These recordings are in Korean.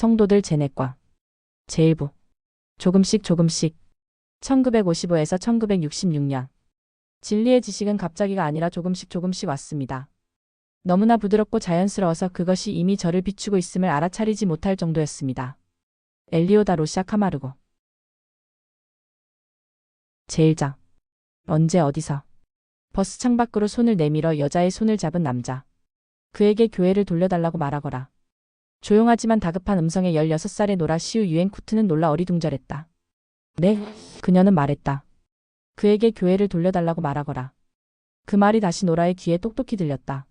성도들 제내과 제1부 조금씩 1955에서 1966년 진리의 지식은 갑자기가 아니라 조금씩 왔습니다. 너무나 부드럽고 자연스러워서 그것이 이미 저를 비추고 있음을 알아차리지 못할 정도였습니다. 엘리오다 로시아 카마르고 제1장 언제 어디서 버스 창밖으로 손을 내밀어 여자의 손을 잡은 남자. 그에게 교회를 돌려달라고 말하거라. 조용하지만 다급한 음성의 16살의 노라 시우 유엔 쿠트는 놀라 어리둥절했다. 네, 그녀는 말했다. 그에게 교회를 돌려달라고 말하거라. 그 말이 다시 노라의 귀에 똑똑히 들렸다.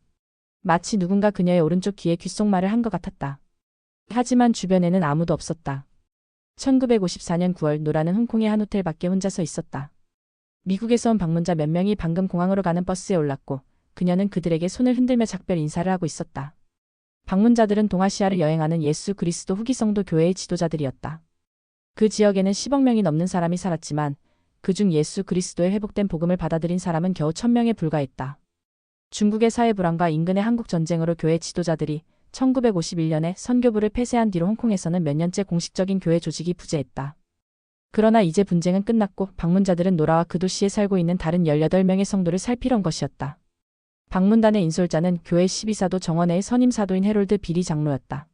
마치 누군가 그녀의 오른쪽 귀에 귓속말을 한 것 같았다. 하지만 주변에는 아무도 없었다. 1954년 9월 노라는 홍콩의 한 호텔 밖에 혼자 서 있었다. 미국에서 온 방문자 몇 명이 방금 공항으로 가는 버스에 올랐고 그녀는 그들에게 손을 흔들며 작별 인사를 하고 있었다. 방문자들은 동아시아를 여행하는 예수 그리스도 후기 성도 교회의 지도자들이었다. 그 지역에는 10억 명이 넘는 사람이 살았지만 그중 예수 그리스도의 회복된 복음을 받아들인 사람은 겨우 1000명에 불과했다. 중국의 사회 불안과 인근의 한국 전쟁으로 교회 지도자들이 1951년에 선교부를 폐쇄한 뒤로 홍콩에서는 몇 년째 공식적인 교회 조직이 부재했다. 그러나 이제 분쟁은 끝났고 방문자들은 노라와 그 도시에 살고 있는 다른 18명의 성도를 살피러 온 것이었다. 방문단의 인솔자는 교회 12사도 정원회의 선임 사도인 해롤드 비리 장로였다.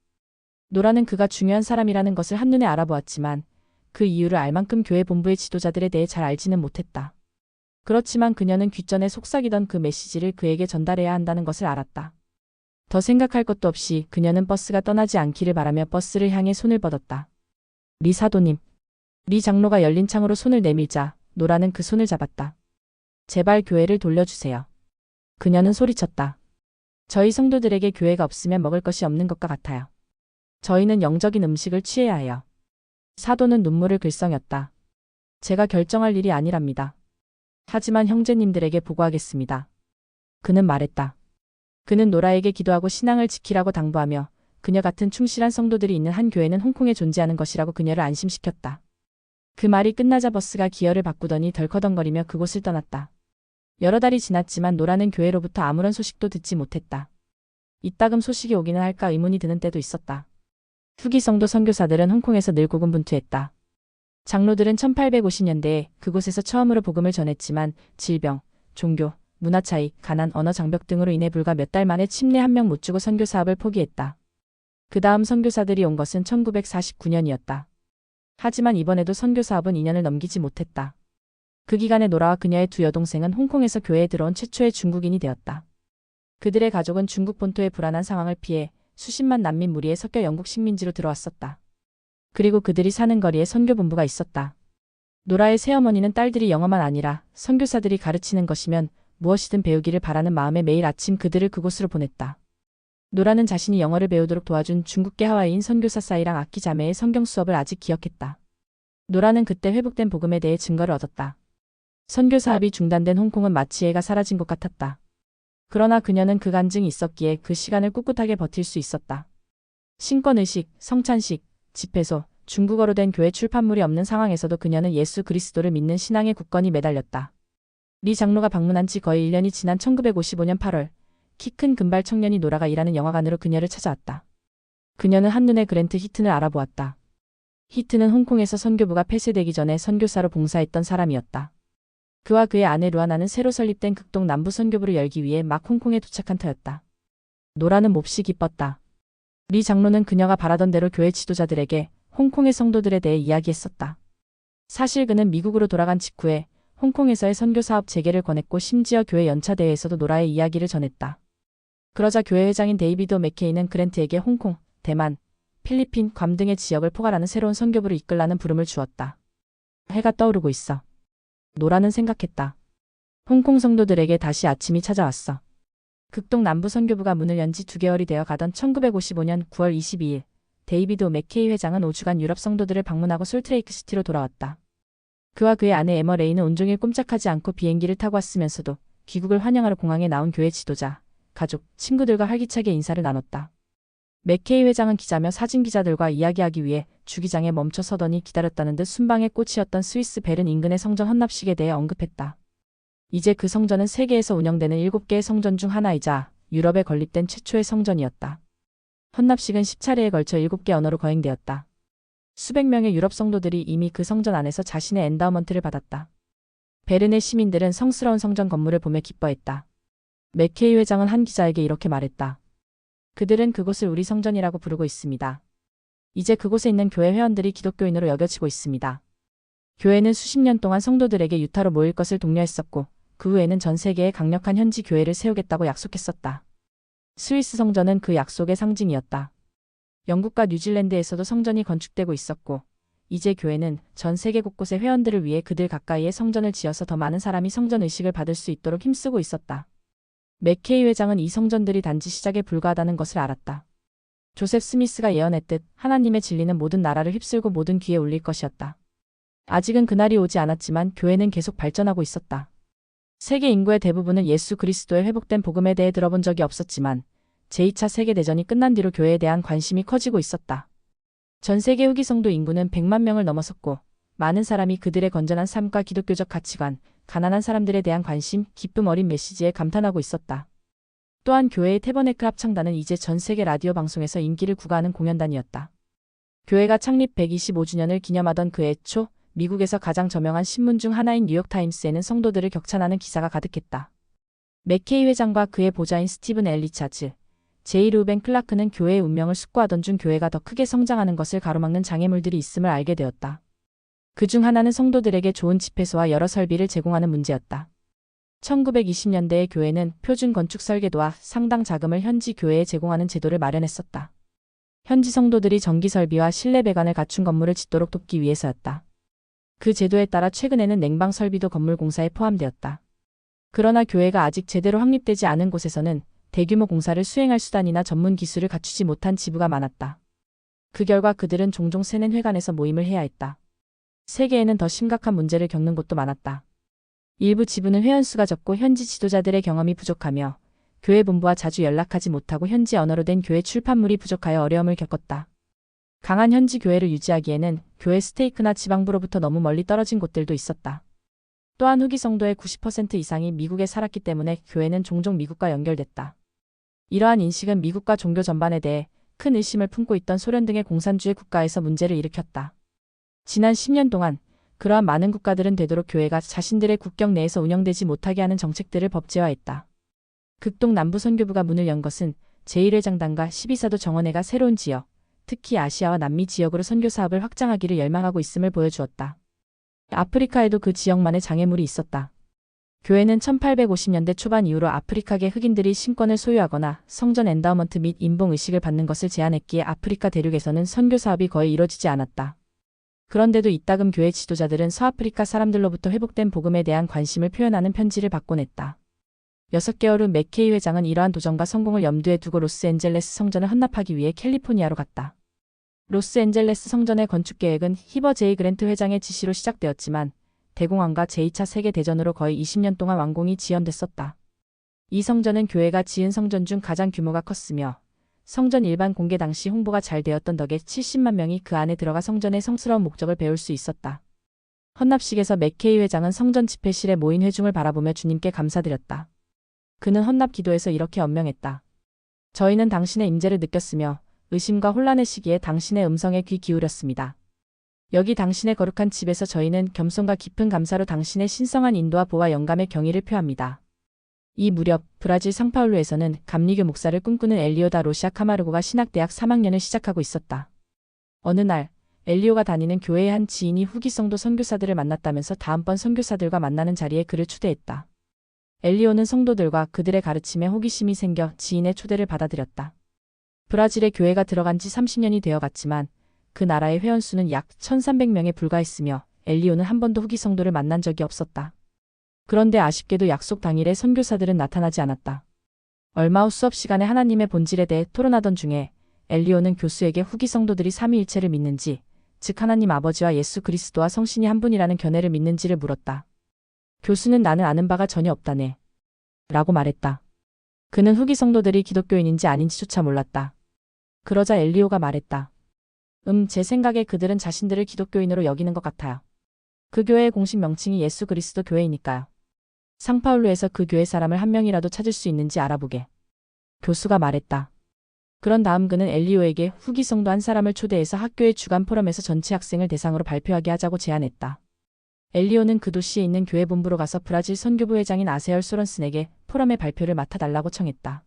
노라는 그가 중요한 사람이라는 것을 한눈에 알아보았지만 그 이유를 알 만큼 교회 본부의 지도자들에 대해 잘 알지는 못했다. 그렇지만 그녀는 귓전에 속삭이던 그 메시지를 그에게 전달해야 한다는 것을 알았다. 더 생각할 것도 없이 그녀는 버스가 떠나지 않기를 바라며 버스를 향해 손을 뻗었다. 리 사도님. 리 장로가 열린 창으로 손을 내밀자 노라는 그 손을 잡았다. 제발 교회를 돌려주세요. 그녀는 소리쳤다. 저희 성도들에게 교회가 없으면 먹을 것이 없는 것과 같아요. 저희는 영적인 음식을 취해야 해요. 사도는 눈물을 글썽였다. 제가 결정할 일이 아니랍니다. 하지만 형제님들에게 보고하겠습니다. 그는 말했다. 그는 노라에게 기도하고 신앙을 지키라고 당부하며 그녀 같은 충실한 성도들이 있는 한 교회는 홍콩에 존재하는 것이라고 그녀를 안심시켰다. 그 말이 끝나자 버스가 기어를 바꾸더니 덜커덩거리며 그곳을 떠났다. 여러 달이 지났지만 노라는 교회로부터 아무런 소식도 듣지 못했다. 이따금 소식이 오기는 할까 의문이 드는 때도 있었다. 후기 성도 선교사들은 홍콩에서 늘 고군분투했다. 장로들은 1850년대에 그곳에서 처음으로 복음을 전했지만 질병, 종교, 문화 차이, 가난, 언어 장벽 등으로 인해 불과 몇 달 만에 침례 한 명 못 주고 선교 사업을 포기했다. 그 다음 선교사들이 온 것은 1949년이었다. 하지만 이번에도 선교 사업은 2년을 넘기지 못했다. 그 기간에 노라와 그녀의 두 여동생은 홍콩에서 교회에 들어온 최초의 중국인이 되었다. 그들의 가족은 중국 본토의 불안한 상황을 피해 수십만 난민 무리에 섞여 영국 식민지로 들어왔었다. 그리고 그들이 사는 거리에 선교본부가 있었다. 노라의 새어머니는 딸들이 영어만 아니라 선교사들이 가르치는 것이면 무엇이든 배우기를 바라는 마음에 매일 아침 그들을 그곳으로 보냈다. 노라는 자신이 영어를 배우도록 도와준 중국계 하와이인 선교사 사이랑 아키 자매의 성경 수업을 아직 기억했다. 노라는 그때 회복된 복음에 대해 증거를 얻었다. 선교 사업이 중단된 홍콩은 마치 애가 사라진 것 같았다. 그러나 그녀는 그 간증이 있었기에 그 시간을 꿋꿋하게 버틸 수 있었다. 신권의식, 성찬식, 집회소, 중국어로 된 교회 출판물이 없는 상황에서도 그녀는 예수 그리스도를 믿는 신앙에 굳건히 매달렸다. 리 장로가 방문한 지 거의 1년이 지난 1955년 8월, 키 큰 금발 청년이 노라가 일하는 영화관으로 그녀를 찾아왔다. 그녀는 한눈에 그랜트 히튼을 알아보았다. 히튼은 홍콩에서 선교부가 폐쇄되기 전에 선교사로 봉사했던 사람이었다. 그와 그의 아내 루아나는 새로 설립된 극동 남부 선교부를 열기 위해 막 홍콩에 도착한 터였다. 노라는 몹시 기뻤다. 리 장로는 그녀가 바라던 대로 교회 지도자들에게 홍콩의 성도들에 대해 이야기했었다. 사실 그는 미국으로 돌아간 직후에 홍콩에서의 선교 사업 재개를 권했고 심지어 교회 연차 대회에서도 노라의 이야기를 전했다. 그러자 교회 회장인 데이비드 맥케이는 그랜트에게 홍콩, 대만, 필리핀, 괌 등의 지역을 포괄하는 새로운 선교부를 이끌라는 부름을 주었다. 해가 떠오르고 있어. 노라는 생각했다. 홍콩 성도들에게 다시 아침이 찾아왔어. 극동 남부 선교부가 문을 연 지 2개월이 되어 가던 1955년 9월 22일, 데이비드 맥케이 회장은 5주간 유럽 성도들을 방문하고 솔트레이크 시티로 돌아왔다. 그와 그의 아내 에머 레이는 온종일 꼼짝하지 않고 비행기를 타고 왔으면서도 귀국을 환영하러 공항에 나온 교회 지도자, 가족, 친구들과 활기차게 인사를 나눴다. 맥케이 회장은 기자며 사진 기자들과 이야기하기 위해 주기장에 멈춰 서더니 기다렸다는 듯 순방의 꽃이었던 스위스 베른 인근의 성전 헌납식에 대해 언급했다. 이제 그 성전은 세계에서 운영되는 7개의 성전 중 하나이자 유럽에 건립된 최초의 성전이었다. 헌납식은 10차례에 걸쳐 7개 언어로 거행되었다. 수백 명의 유럽 성도들이 이미 그 성전 안에서 자신의 엔다우먼트를 받았다. 베른의 시민들은 성스러운 성전 건물을 보며 기뻐했다. 맥케이 회장은 한 기자에게 이렇게 말했다. 그들은 그곳을 우리 성전이라고 부르고 있습니다. 이제 그곳에 있는 교회 회원들이 기독교인으로 여겨지고 있습니다. 교회는 수십 년 동안 성도들에게 유타로 모일 것을 독려했었고 그 후에는 전 세계에 강력한 현지 교회를 세우겠다고 약속했었다. 스위스 성전은 그 약속의 상징이었다. 영국과 뉴질랜드에서도 성전이 건축되고 있었고 이제 교회는 전 세계 곳곳의 회원들을 위해 그들 가까이에 성전을 지어서 더 많은 사람이 성전 의식을 받을 수 있도록 힘쓰고 있었다. 맥케이 회장은 이 성전들이 단지 시작에 불과하다는 것을 알았다. 조셉 스미스가 예언했듯 하나님의 진리는 모든 나라를 휩쓸고 모든 귀에 울릴 것이었다. 아직은 그날이 오지 않았지만 교회는 계속 발전하고 있었다. 세계 인구의 대부분은 예수 그리스도의 회복된 복음에 대해 들어본 적이 없었지만 제2차 세계대전이 끝난 뒤로 교회에 대한 관심이 커지고 있었다. 전 세계 후기 성도 인구는 100만 명을 넘어섰고 많은 사람이 그들의 건전한 삶과 기독교적 가치관, 가난한 사람들에 대한 관심, 기쁨 어린 메시지에 감탄하고 있었다. 또한 교회의 태버네클 합창단은 이제 전 세계 라디오 방송에서 인기를 구가하는 공연단이었다. 교회가 창립 125주년을 기념하던 그 해 초 미국에서 가장 저명한 신문 중 하나인 뉴욕타임스에는 성도들을 격찬하는 기사가 가득했다. 맥케이 회장과 그의 보좌인 스티븐 엘 리차즈, 제이 루벤 클라크는 교회의 운명을 숙고하던 중 교회가 더 크게 성장하는 것을 가로막는 장애물들이 있음을 알게 되었다. 그 중 하나는 성도들에게 좋은 집회소와 여러 설비를 제공하는 문제였다. 1920년대의 교회는 표준 건축 설계도와 상당 자금을 현지 교회에 제공하는 제도를 마련했었다. 현지 성도들이 전기 설비와 실내 배관을 갖춘 건물을 짓도록 돕기 위해서였다. 그 제도에 따라 최근에는 냉방 설비도 건물 공사에 포함되었다. 그러나 교회가 아직 제대로 확립되지 않은 곳에서는 대규모 공사를 수행할 수단이나 전문 기술을 갖추지 못한 지부가 많았다. 그 결과 그들은 종종 세넨 회관에서 모임을 해야 했다. 세계에는 더 심각한 문제를 겪는 곳도 많았다. 일부 지부는 회원수가 적고 현지 지도자들의 경험이 부족하며 교회 본부와 자주 연락하지 못하고 현지 언어로 된 교회 출판물이 부족하여 어려움을 겪었다. 강한 현지 교회를 유지하기에는 교회 스테이크나 지방부로부터 너무 멀리 떨어진 곳들도 있었다. 또한 후기 성도의 90% 이상이 미국에 살았기 때문에 교회는 종종 미국과 연결됐다. 이러한 인식은 미국과 종교 전반에 대해 큰 의심을 품고 있던 소련 등의 공산주의 국가에서 문제를 일으켰다. 지난 10년 동안 그러한 많은 국가들은 되도록 교회가 자신들의 국경 내에서 운영되지 못하게 하는 정책들을 법제화했다. 극동 남부 선교부가 문을 연 것은 제1회장단과 12사도 정원회가 새로운 지역, 특히 아시아와 남미 지역으로 선교 사업을 확장하기를 열망하고 있음을 보여주었다. 아프리카에도 그 지역만의 장애물이 있었다. 교회는 1850년대 초반 이후로 아프리카계 흑인들이 신권을 소유하거나 성전 엔다우먼트 및 인봉의식을 받는 것을 제한했기에 아프리카 대륙에서는 선교 사업이 거의 이뤄지지 않았다. 그런데도 이따금 교회 지도자들은 서아프리카 사람들로부터 회복된 복음에 대한 관심을 표현하는 편지를 받곤 했다. 6개월 후 맥케이 회장은 이러한 도전과 성공을 염두에 두고 로스앤젤레스 성전을 헌납하기 위해 캘리포니아로 갔다. 로스앤젤레스 성전의 건축 계획은 히버 제이 그랜트 회장의 지시로 시작되었지만 대공황과 제2차 세계대전으로 거의 20년 동안 완공이 지연됐었다. 이 성전은 교회가 지은 성전 중 가장 규모가 컸으며 성전 일반 공개 당시 홍보가 잘 되었던 덕에 70만 명이 그 안에 들어가 성전의 성스러운 목적을 배울 수 있었다. 헌납식에서 맥케이 회장은 성전 집회실에 모인 회중을 바라보며 주님께 감사드렸다. 그는 헌납 기도에서 이렇게 언명했다. 저희는 당신의 임재를 느꼈으며 의심과 혼란의 시기에 당신의 음성에 귀 기울였습니다. 여기 당신의 거룩한 집에서 저희는 겸손과 깊은 감사로 당신의 신성한 인도와 보와 영감의 경의를 표합니다. 이 무렵 브라질 상파울루에서는 감리교 목사를 꿈꾸는 엘리오 다 로시아 카마르고가 신학대학 3학년을 시작하고 있었다. 어느 날 엘리오가 다니는 교회의 한 지인이 후기 성도 선교사들을 만났다면서 다음번 선교사들과 만나는 자리에 그를 초대했다. 엘리오는 성도들과 그들의 가르침에 호기심이 생겨 지인의 초대를 받아들였다. 브라질의 교회가 들어간 지 30년이 되어갔지만 그 나라의 회원수는 약 1300명에 불과했으며 엘리오는 한 번도 후기 성도를 만난 적이 없었다. 그런데 아쉽게도 약속 당일에 선교사들은 나타나지 않았다. 얼마 후 수업 시간에 하나님의 본질에 대해 토론하던 중에 엘리오는 교수에게 후기 성도들이 삼위일체를 믿는지, 즉 하나님 아버지와 예수 그리스도와 성신이 한 분이라는 견해를 믿는지를 물었다. 교수는 나는 아는 바가 전혀 없다네. 라고 말했다. 그는 후기 성도들이 기독교인인지 아닌지조차 몰랐다. 그러자 엘리오가 말했다. 제 생각에 그들은 자신들을 기독교인으로 여기는 것 같아요. 그 교회의 공식 명칭이 예수 그리스도 교회이니까요. 상파울루에서 그 교회 사람을 한 명이라도 찾을 수 있는지 알아보게. 교수가 말했다. 그런 다음 그는 엘리오에게 후기 성도 한 사람을 초대해서 학교의 주간 포럼에서 전체 학생을 대상으로 발표하게 하자고 제안했다. 엘리오는 그 도시에 있는 교회 본부로 가서 브라질 선교부 회장인 아세얼 소런슨에게 포럼의 발표를 맡아달라고 청했다.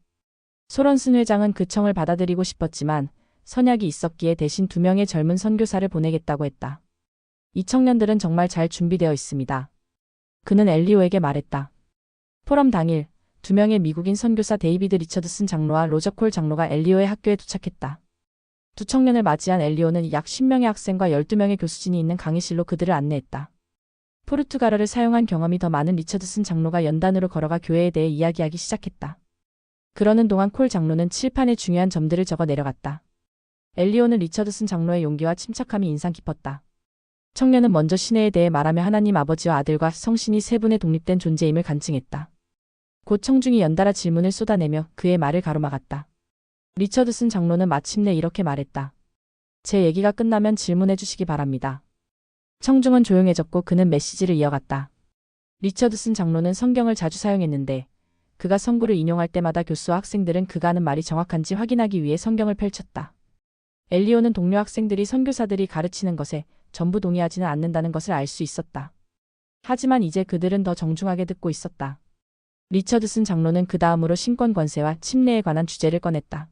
소런슨 회장은 그 청을 받아들이고 싶었지만 선약이 있었기에 대신 2명의 젊은 선교사를 보내겠다고 했다. 이 청년들은 정말 잘 준비되어 있습니다. 그는 엘리오에게 말했다. 포럼 당일 2명의 미국인 선교사 데이비드 리처드슨 장로와 로저 콜 장로가 엘리오의 학교에 도착했다. 두 청년을 맞이한 엘리오는 약 10명의 학생과 12명의 교수진이 있는 강의실로 그들을 안내했다. 포르투갈어를 사용한 경험이 더 많은 리처드슨 장로가 연단으로 걸어가 교회에 대해 이야기하기 시작했다. 그러는 동안 콜 장로는 칠판에 중요한 점들을 적어 내려갔다. 엘리오는 리처드슨 장로의 용기와 침착함이 인상 깊었다. 청년은 먼저 신에 대해 말하며 하나님 아버지와 아들과 성신이 세 분의 독립된 존재임을 간증했다. 곧 청중이 연달아 질문을 쏟아내며 그의 말을 가로막았다. 리처드슨 장로는 마침내 이렇게 말했다. 제 얘기가 끝나면 질문해 주시기 바랍니다. 청중은 조용해졌고 그는 메시지를 이어갔다. 리처드슨 장로는 성경을 자주 사용했는데 그가 선구를 인용할 때마다 교수와 학생들은 그가 하는 말이 정확한지 확인하기 위해 성경을 펼쳤다. 엘리오는 동료 학생들이 선교사들이 가르치는 것에 전부 동의하지는 않는다는 것을 알 수 있었다. 하지만 이제 그들은 더 정중하게 듣고 있었다. 리처드슨 장로는 그 다음으로 신권 권세와 침례에 관한 주제를 꺼냈다.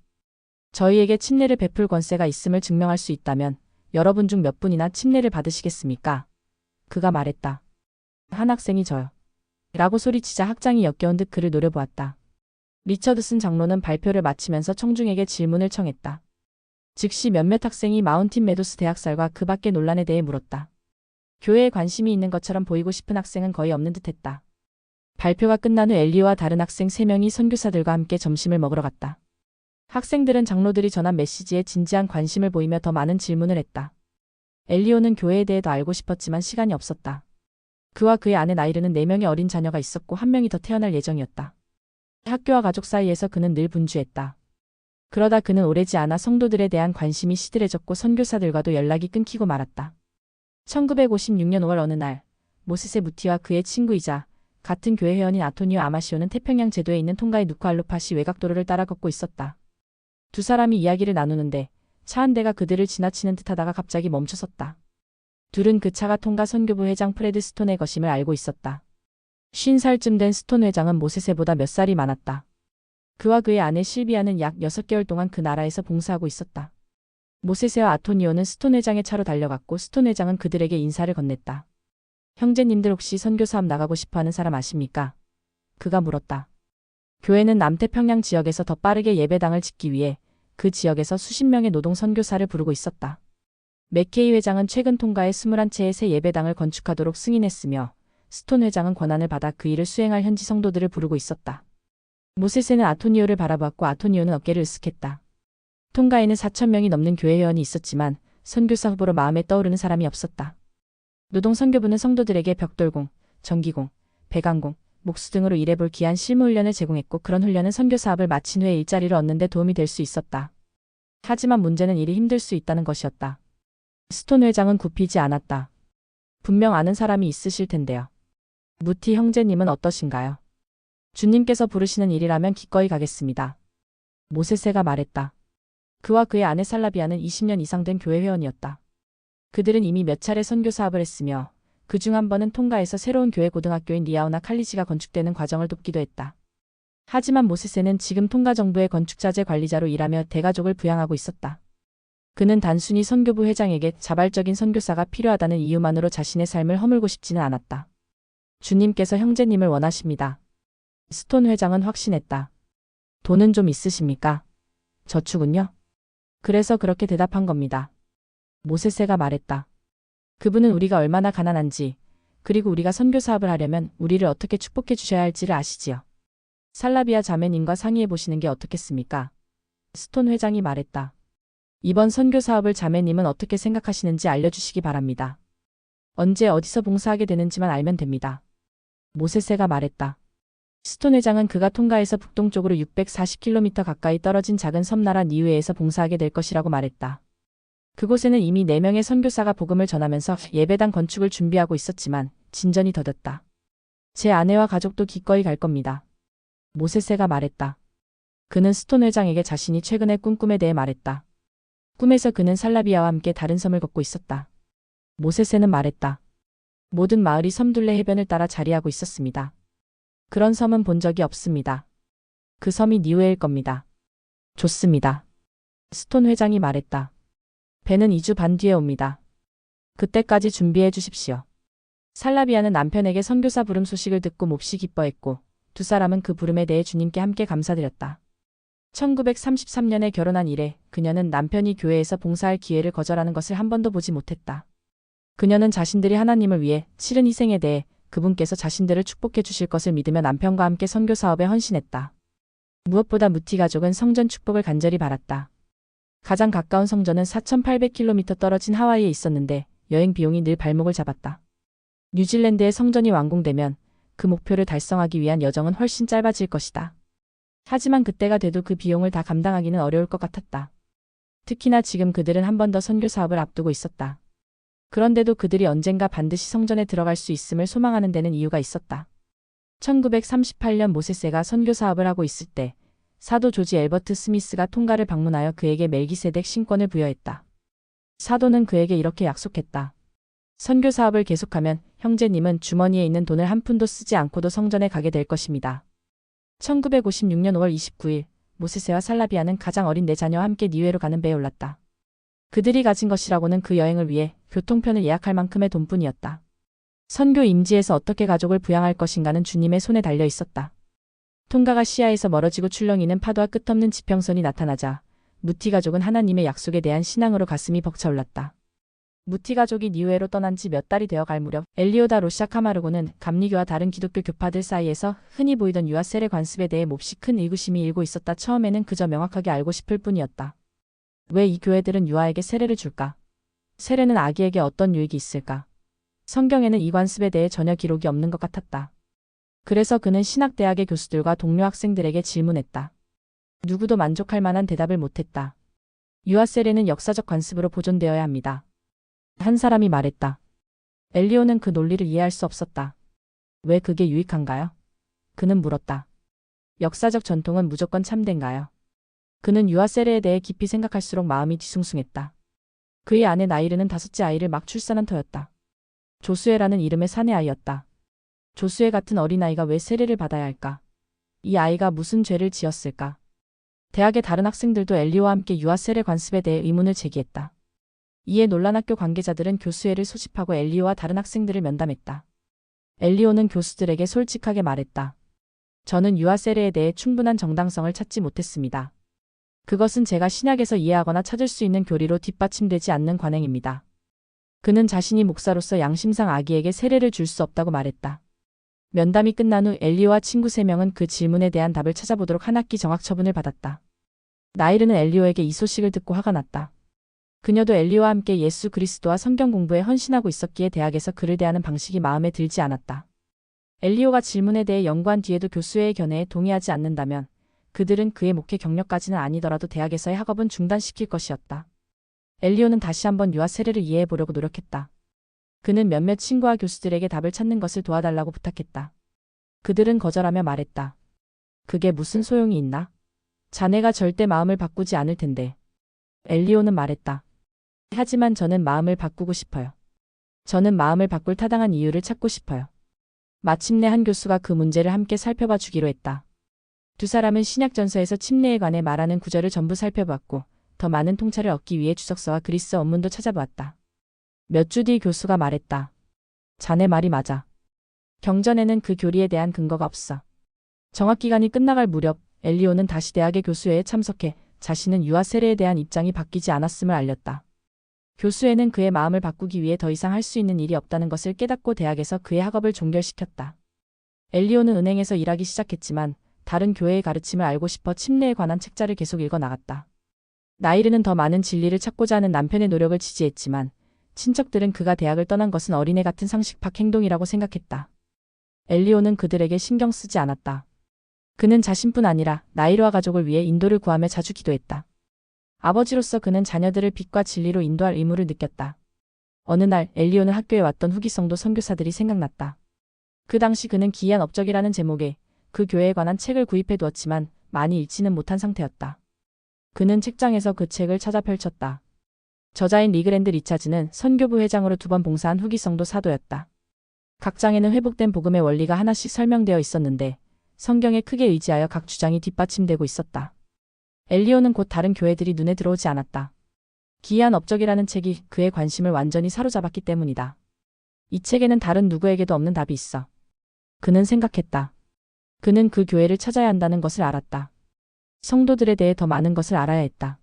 저희에게 침례를 베풀 권세가 있음을 증명할 수 있다면 여러분 중 몇 분이나 침례를 받으시겠습니까? 그가 말했다. 한 학생이 저요. 라고 소리치자 학장이 역겨운 듯 그를 노려보았다. 리처드슨 장로는 발표를 마치면서 청중에게 질문을 청했다. 즉시 몇몇 학생이 마운틴 메도스 대학살과 그 밖의 논란에 대해 물었다. 교회에 관심이 있는 것처럼 보이고 싶은 학생은 거의 없는 듯했다. 발표가 끝난 후 엘리오와 다른 학생 3명이 선교사들과 함께 점심을 먹으러 갔다. 학생들은 장로들이 전한 메시지에 진지한 관심을 보이며 더 많은 질문을 했다. 엘리오는 교회에 대해 더 알고 싶었지만 시간이 없었다. 그와 그의 아내 나이르는 4명의 어린 자녀가 있었고 1명이 더 태어날 예정이었다. 학교와 가족 사이에서 그는 늘 분주했다. 그러다 그는 오래지 않아 성도들에 대한 관심이 시들해졌고 선교사들과도 연락이 끊기고 말았다. 1956년 5월 어느 날 모세세 무티와 그의 친구이자 같은 교회 회원인 아토니오 아마시오는 태평양 제도에 있는 통가의 누쿠알루파시 외곽도로를 따라 걷고 있었다. 두 사람이 이야기를 나누는데 차 한 대가 그들을 지나치는 듯하다가 갑자기 멈춰섰다. 둘은 그 차가 통가 선교부 회장 프레드 스톤의 것임을 알고 있었다. 50살쯤 된 스톤 회장은 모세세보다 몇 살이 많았다. 그와 그의 아내 실비아는 약 6개월 동안 그 나라에서 봉사하고 있었다. 모세세와 아토니오는 스톤 회장의 차로 달려갔고 스톤 회장은 그들에게 인사를 건넸다. 형제님들 혹시 선교사업 나가고 싶어하는 사람 아십니까? 그가 물었다. 교회는 남태평양 지역에서 더 빠르게 예배당을 짓기 위해 그 지역에서 수십 명의 노동 선교사를 부르고 있었다. 맥케이 회장은 최근 통가에 21채의 새 예배당을 건축하도록 승인했으며 스톤 회장은 권한을 받아 그 일을 수행할 현지 성도들을 부르고 있었다. 모세세는 아토니오를 바라보았고 아토니오는 어깨를 으쓱했다. 통가에는 4,000명이 넘는 교회 회원이 있었지만 선교사 후보로 마음에 떠오르는 사람이 없었다. 노동선교부는 성도들에게 벽돌공, 전기공, 배관공, 목수 등으로 일해볼 귀한 실무 훈련을 제공했고 그런 훈련은 선교 사업을 마친 후에 일자리를 얻는 데 도움이 될 수 있었다. 하지만 문제는 일이 힘들 수 있다는 것이었다. 스톤 회장은 굽히지 않았다. 분명 아는 사람이 있으실 텐데요. 무티 형제님은 어떠신가요? 주님께서 부르시는 일이라면 기꺼이 가겠습니다. 모세세가 말했다. 그와 그의 아내 살라비아는 20년 이상 된 교회 회원이었다. 그들은 이미 몇 차례 선교 사업을 했으며 그중 한 번은 통가에서 새로운 교회 고등학교인 리아오나 칼리지가 건축되는 과정을 돕기도 했다. 하지만 모세세는 지금 통가 정부의 건축자재 관리자로 일하며 대가족을 부양하고 있었다. 그는 단순히 선교부 회장에게 자발적인 선교사가 필요하다는 이유만으로 자신의 삶을 허물고 싶지는 않았다. 주님께서 형제님을 원하십니다. 스톤 회장은 확신했다. 돈은 좀 있으십니까? 저축은요? 그래서 그렇게 대답한 겁니다. 모세세가 말했다. 그분은 우리가 얼마나 가난한지, 그리고 우리가 선교 사업을 하려면 우리를 어떻게 축복해 주셔야 할지를 아시지요. 살라비아 자매님과 상의해 보시는 게 어떻겠습니까? 스톤 회장이 말했다. 이번 선교 사업을 자매님은 어떻게 생각하시는지 알려주시기 바랍니다. 언제 어디서 봉사하게 되는지만 알면 됩니다. 모세세가 말했다. 스톤 회장은 그가 통가에서 북동쪽으로 640km 가까이 떨어진 작은 섬나라 니우에에서 봉사하게 될 것이라고 말했다. 그곳에는 이미 4명의 선교사가 복음을 전하면서 예배당 건축을 준비하고 있었지만 진전이 더뎠다. 제 아내와 가족도 기꺼이 갈 겁니다. 모세세가 말했다. 그는 스톤 회장에게 자신이 최근에 꾼 꿈에 대해 말했다. 꿈에서 그는 살라비아와 함께 다른 섬을 걷고 있었다. 모세세는 말했다. 모든 마을이 섬둘레 해변을 따라 자리하고 있었습니다. 그런 섬은 본 적이 없습니다. 그 섬이 니우에일 겁니다. 좋습니다. 스톤 회장이 말했다. 배는 2주 반 뒤에 옵니다. 그때까지 준비해 주십시오. 살라비아는 남편에게 선교사 부름 소식을 듣고 몹시 기뻐했고 두 사람은 그 부름에 대해 주님께 함께 감사드렸다. 1933년에 결혼한 이래 그녀는 남편이 교회에서 봉사할 기회를 거절하는 것을 한 번도 보지 못했다. 그녀는 자신들이 하나님을 위해 치른 희생에 대해 그분께서 자신들을 축복해 주실 것을 믿으며 남편과 함께 선교 사업에 헌신했다. 무엇보다 무티 가족은 성전 축복을 간절히 바랐다. 가장 가까운 성전은 4,800km 떨어진 하와이에 있었는데 여행 비용이 늘 발목을 잡았다. 뉴질랜드의 성전이 완공되면 그 목표를 달성하기 위한 여정은 훨씬 짧아질 것이다. 하지만 그때가 돼도 그 비용을 다 감당하기는 어려울 것 같았다. 특히나 지금 그들은 한 번 더 선교 사업을 앞두고 있었다. 그런데도 그들이 언젠가 반드시 성전에 들어갈 수 있음을 소망하는 데는 이유가 있었다. 1938년 모세세가 선교 사업을 하고 있을 때 사도 조지 엘버트 스미스가 통가를 방문하여 그에게 멜기세덱 신권을 부여했다. 사도는 그에게 이렇게 약속했다. 선교 사업을 계속하면 형제님은 주머니에 있는 돈을 한 푼도 쓰지 않고도 성전에 가게 될 것입니다. 1956년 5월 29일 모세세와 살라비아는 가장 어린 네 자녀와 함께 니우에로 가는 배에 올랐다. 그들이 가진 것이라고는 그 여행을 위해 교통편을 예약할 만큼의 돈뿐이었다. 선교 임지에서 어떻게 가족을 부양할 것인가는 주님의 손에 달려 있었다. 통가가 시야에서 멀어지고 출렁이는 파도와 끝없는 지평선이 나타나자 무티 가족은 하나님의 약속에 대한 신앙으로 가슴이 벅차올랐다. 무티 가족이 니우에로 떠난 지 몇 달이 되어 갈 무렵 엘리오다 로샤 카마르고는 감리교와 다른 기독교 교파들 사이에서 흔히 보이던 유아 세례 관습에 대해 몹시 큰 의구심이 일고 있었다. 처음에는 그저 명확하게 알고 싶을 뿐이었다. 왜 이 교회들은 유아에게 세례를 줄까? 세례는 아기에게 어떤 유익이 있을까? 성경에는 이 관습에 대해 전혀 기록이 없는 것 같았다. 그래서 그는 신학대학의 교수들과 동료 학생들에게 질문했다. 누구도 만족할 만한 대답을 못했다. 유아 세례는 역사적 관습으로 보존되어야 합니다. 한 사람이 말했다. 엘리오는 그 논리를 이해할 수 없었다. 왜 그게 유익한가요? 그는 물었다. 역사적 전통은 무조건 참된가요? 그는 유아 세례에 대해 깊이 생각할수록 마음이 뒤숭숭했다. 그의 아내 나이르는 5째 아이를 막 출산한 터였다. 조수에라는 이름의 사내 아이였다. 조수에 같은 어린아이가 왜 세례를 받아야 할까? 이 아이가 무슨 죄를 지었을까? 대학의 다른 학생들도 엘리오와 함께 유아 세례 관습에 대해 의문을 제기했다. 이에 놀란 학교 관계자들은 교수회를 소집하고 엘리오와 다른 학생들을 면담했다. 엘리오는 교수들에게 솔직하게 말했다. 저는 유아 세례에 대해 충분한 정당성을 찾지 못했습니다. 그것은 제가 신약에서 이해하거나 찾을 수 있는 교리로 뒷받침되지 않는 관행입니다. 그는 자신이 목사로서 양심상 아기에게 세례를 줄 수 없다고 말했다. 면담이 끝난 후 엘리오와 친구 3명은 그 질문에 대한 답을 찾아보도록 한 학기 정학 처분을 받았다. 나이르는 엘리오에게 이 소식을 듣고 화가 났다. 그녀도 엘리오와 함께 예수 그리스도와 성경 공부에 헌신하고 있었기에 대학에서 그를 대하는 방식이 마음에 들지 않았다. 엘리오가 질문에 대해 연구한 뒤에도 교수회의 견해에 동의하지 않는다면 그들은 그의 목회 경력까지는 아니더라도 대학에서의 학업은 중단시킬 것이었다. 엘리오는 다시 한번 유아 세례를 이해해 보려고 노력했다. 그는 몇몇 친구와 교수들에게 답을 찾는 것을 도와달라고 부탁했다. 그들은 거절하며 말했다. 그게 무슨 소용이 있나? 자네가 절대 마음을 바꾸지 않을 텐데. 엘리오는 말했다. 하지만 저는 마음을 바꾸고 싶어요. 저는 마음을 바꿀 타당한 이유를 찾고 싶어요. 마침내 한 교수가 그 문제를 함께 살펴봐 주기로 했다. 두 사람은 신약전서에서 침례에 관해 말하는 구절을 전부 살펴봤고 더 많은 통찰을 얻기 위해 주석서와 그리스 원문도 찾아보았다. 몇 주 뒤 교수가 말했다. 자네 말이 맞아. 경전에는 그 교리에 대한 근거가 없어. 정학기간이 끝나갈 무렵 엘리오는 다시 대학의 교수회에 참석해 자신은 유아 세례에 대한 입장이 바뀌지 않았음을 알렸다. 교수회는 그의 마음을 바꾸기 위해 더 이상 할 수 있는 일이 없다는 것을 깨닫고 대학에서 그의 학업을 종결시켰다. 엘리오는 은행에서 일하기 시작했지만 다른 교회의 가르침을 알고 싶어 침례에 관한 책자를 계속 읽어나갔다. 나이르는 더 많은 진리를 찾고자 하는 남편의 노력을 지지했지만 친척들은 그가 대학을 떠난 것은 어린애 같은 상식 밖 행동이라고 생각했다. 엘리오는 그들에게 신경 쓰지 않았다. 그는 자신뿐 아니라 나이르와 가족을 위해 인도를 구하며 자주 기도했다. 아버지로서 그는 자녀들을 빛과 진리로 인도할 의무를 느꼈다. 어느 날 엘리오는 학교에 왔던 후기성도 선교사들이 생각났다. 그 당시 그는 기이한 업적이라는 제목의 그 교회에 관한 책을 구입해 두었지만 많이 읽지는 못한 상태였다. 그는 책장에서 그 책을 찾아 펼쳤다. 저자인 리그랜드 리차즈는 선교부 회장으로 2번 봉사한 후기 성도 사도였다. 각 장에는 회복된 복음의 원리가 하나씩 설명되어 있었는데 성경에 크게 의지하여 각 주장이 뒷받침되고 있었다. 엘리오는 곧 다른 교회들이 눈에 들어오지 않았다. 기이한 업적이라는 책이 그의 관심을 완전히 사로잡았기 때문이다. 이 책에는 다른 누구에게도 없는 답이 있어. 그는 생각했다. 그는 그 교회를 찾아야 한다는 것을 알았다. 성도들에 대해 더 많은 것을 알아야 했다.